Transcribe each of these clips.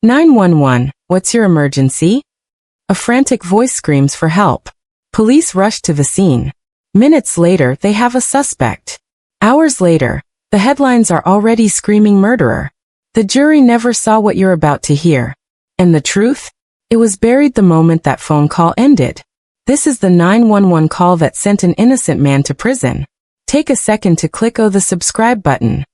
911, what's your emergency? A frantic voice screams for help. Police rush to the scene. Minutes later, they have a suspect. Hours later, the headlines are already screaming murderer. The jury never saw what you're about to hear. And the truth? It was buried the moment that phone call ended. This is the 911 call that sent an innocent man to prison. Take a second to click the subscribe button.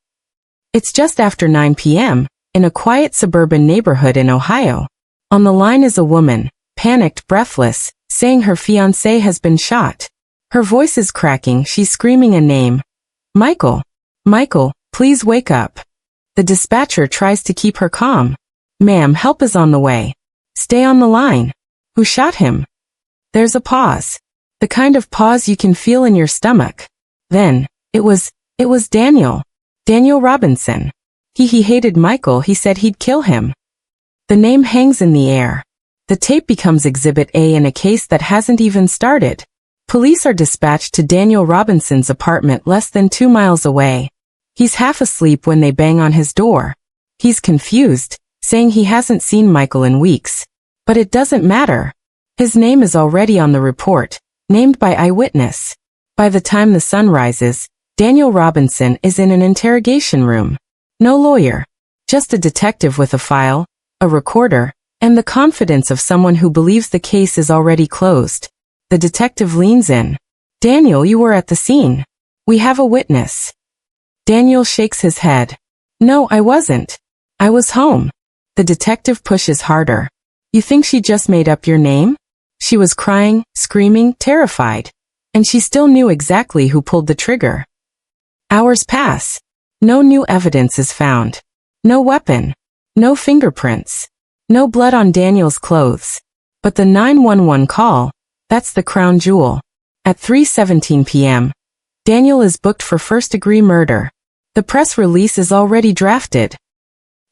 It's just after 9 p.m., in a quiet suburban neighborhood in Ohio. On the line is a woman, panicked, breathless, saying her fiancé has been shot. Her voice is cracking, she's screaming a name. Michael. Michael, please wake up. The dispatcher tries to keep her calm. Ma'am, help is on the way. Stay on the line. Who shot him? There's a pause. The kind of pause you can feel in your stomach. Then, it was Daniel. Daniel Robinson. He hated Michael, he said he'd kill him. The name hangs in the air. The tape becomes Exhibit A in a case that hasn't even started. Police are dispatched to Daniel Robinson's apartment less than 2 miles away. He's half asleep when they bang on his door. He's confused, saying he hasn't seen Michael in weeks. But it doesn't matter. His name is already on the report, named by eyewitness. By the time the sun rises, Daniel Robinson is in an interrogation room. No lawyer. Just a detective with a file, a recorder, and the confidence of someone who believes the case is already closed. The detective leans in. Daniel, you were at the scene. We have a witness. Daniel shakes his head. No, I wasn't. I was home. The detective pushes harder. You think she just made up your name? She was crying, screaming, terrified. And she still knew exactly who pulled the trigger. Hours pass. No new evidence is found. No weapon. No fingerprints. No blood on Daniel's clothes. But the 911 call, that's the crown jewel. At 3:17 p.m., Daniel is booked for first-degree murder. The press release is already drafted.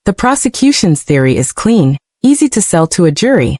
The prosecution's theory is clean, easy to sell to a jury.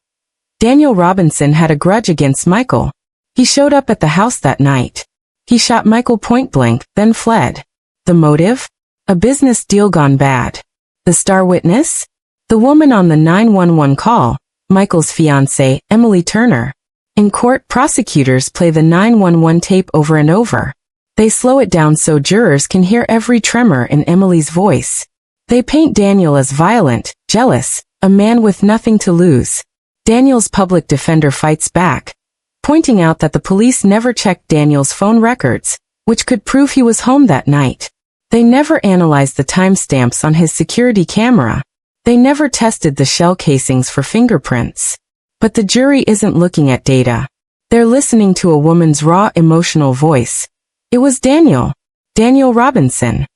Daniel Robinson had a grudge against Michael. He showed up at the house that night. He shot Michael point-blank, then fled. The motive? A business deal gone bad. The star witness? The woman on the 911 call, Michael's fiancée, Emily Turner. In court, prosecutors play the 911 tape over and over. They slow it down so jurors can hear every tremor in Emily's voice. They paint Daniel as violent, jealous, a man with nothing to lose. Daniel's public defender fights back, pointing out that the police never checked Daniel's phone records, which could prove he was home that night. They never analyzed the timestamps on his security camera. They never tested the shell casings for fingerprints. But the jury isn't looking at data. They're listening to a woman's raw, emotional voice. It was Daniel Robinson.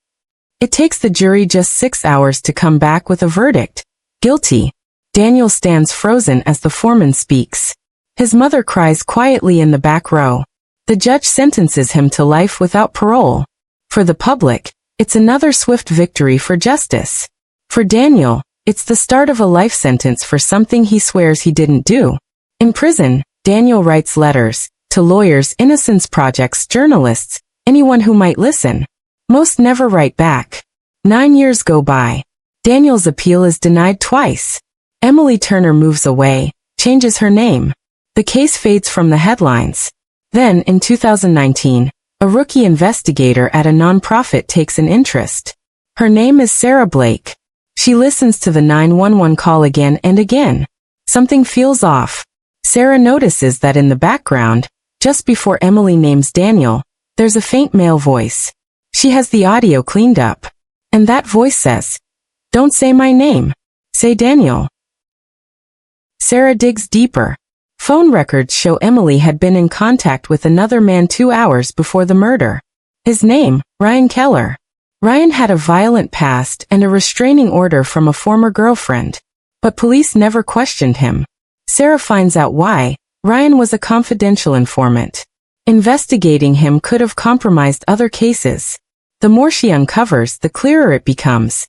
It takes the jury just 6 hours to come back with a verdict. Guilty. Daniel stands frozen as the foreman speaks. His mother cries quietly in the back row. The judge sentences him to life without parole. For the public, it's another swift victory for justice. For Daniel, it's the start of a life sentence for something he swears he didn't do. In prison, Daniel writes letters to lawyers, innocence projects, journalists, anyone who might listen. Most never write back. 9 years go by. Daniel's appeal is denied twice. Emily Turner moves away, changes her name. The case fades from the headlines. Then, in 2019, a rookie investigator at a nonprofit takes an interest. Her name is Sarah Blake. She listens to the 911 call again and again. Something feels off. Sarah notices that in the background, just before Emily names Daniel, there's a faint male voice. She has the audio cleaned up. And that voice says, "Don't say my name. Say Daniel." Sarah digs deeper. Phone records show Emily had been in contact with another man 2 hours before the murder. His name, Ryan Keller. Ryan had a violent past and a restraining order from a former girlfriend. But police never questioned him. Sarah finds out why. Ryan was a confidential informant. Investigating him could have compromised other cases. The more she uncovers, the clearer it becomes.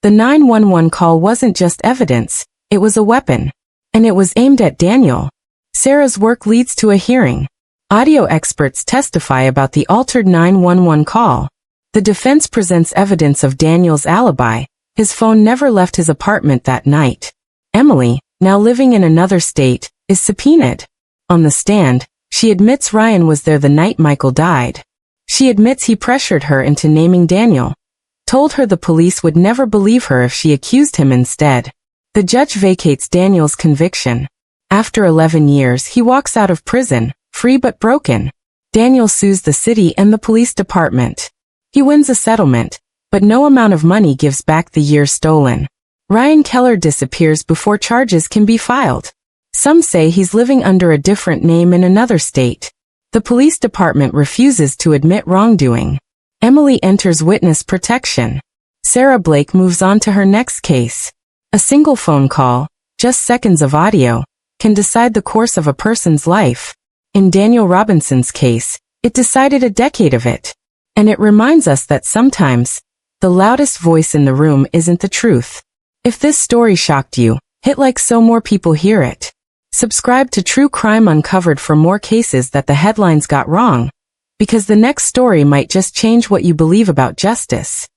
The 911 call wasn't just evidence, it was a weapon. And it was aimed at Daniel. Sarah's work leads to a hearing. Audio experts testify about the altered 911 call. The defense presents evidence of Daniel's alibi. His phone never left his apartment that night. Emily, now living in another state, is subpoenaed. On the stand, she admits Ryan was there the night Michael died. She admits he pressured her into naming Daniel, told her the police would never believe her if she accused him instead. The judge vacates Daniel's conviction. After 11 years, he walks out of prison, free but broken. Daniel sues the city and the police department. He wins a settlement, but no amount of money gives back the years stolen. Ryan Keller disappears before charges can be filed. Some say he's living under a different name in another state. The police department refuses to admit wrongdoing. Emily enters witness protection. Sarah Blake moves on to her next case. A single phone call, just seconds of audio, can decide the course of a person's life. In Daniel Robinson's case, it decided a decade of it. And it reminds us that sometimes, the loudest voice in the room isn't the truth. If this story shocked you, hit like so more people hear it. Subscribe to True Crime Uncovered for more cases that the headlines got wrong, because the next story might just change what you believe about justice.